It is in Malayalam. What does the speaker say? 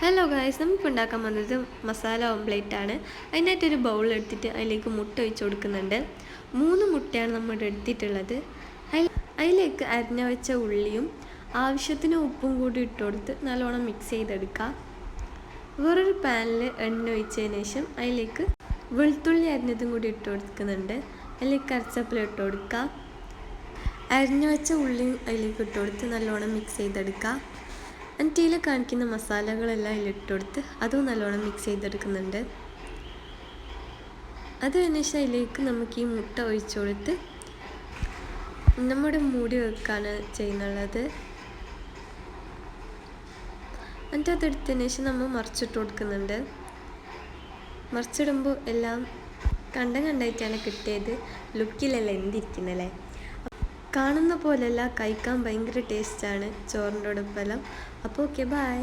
ഹലോ ഗായ്സ്, നമുക്ക് ഉണ്ടാക്കാൻ വന്നത് മസാല ഓംപ്ലേറ്റ് ആണ്. അതിനായിട്ടൊരു ബൗൾ എടുത്തിട്ട് അതിലേക്ക് മുട്ട ഒഴിച്ച് കൊടുക്കുന്നുണ്ട്. 3 മുട്ടയാണ് നമ്മൾ എടുത്തിട്ടുള്ളത്. അതിലേക്ക് അരിഞ്ഞ വെച്ച ഉള്ളിയും ആവശ്യത്തിന് ഉപ്പും കൂടി ഇട്ട് കൊടുത്ത് നല്ലോണം മിക്സ് ചെയ്തെടുക്കുക. വേറൊരു പാനിൽ എണ്ണ ഒഴിച്ചതിന് ശേഷം അതിലേക്ക് വെളുത്തുള്ളി അരിഞ്ഞതും കൂടി ഇട്ട് കൊടുക്കുന്നുണ്ട്. അതിലേക്ക് കറിവേപ്പില ഇട്ട് കൊടുക്കുക. അരിഞ്ഞു വെച്ച ഉള്ളി അതിലേക്ക് ഇട്ട് കൊടുത്ത് നല്ലോണം മിക്സ് ചെയ്തെടുക്കുക. എന്നിട്ട് ഇതിൽ കാണിക്കുന്ന മസാലകളെല്ലാം അതിലിട്ട് കൊടുത്ത് അതും നല്ലോണം മിക്സ് ചെയ്തെടുക്കുന്നുണ്ട്. അത് കഴിഞ്ഞ ശേഷം അതിലേക്ക് നമുക്ക് ഈ മുട്ട ഒഴിച്ചു കൊടുത്ത് നമ്മുടെ മൂടി വെക്കാണ് ചെയ്യുന്നുള്ളത്. എന്നിട്ട് അതെടുത്തതിന് ശേഷം നമ്മൾ മറിച്ചിട്ട് കൊടുക്കുന്നുണ്ട്. മറിച്ചിടുമ്പോൾ എല്ലാം കണ്ടായിട്ടാണ് കിട്ടിയത്. ലുക്കിലല്ല എന്തിരിക്കുന്നല്ലേ. കാണുന്ന പോലെയല്ല, കഴിക്കാൻ ഭയങ്കര ടേസ്റ്റാണ് ചോറിൻ്റെ ഒപ്പമെല്ലാം. അപ്പോൾ ഓക്കെ, ബൈ.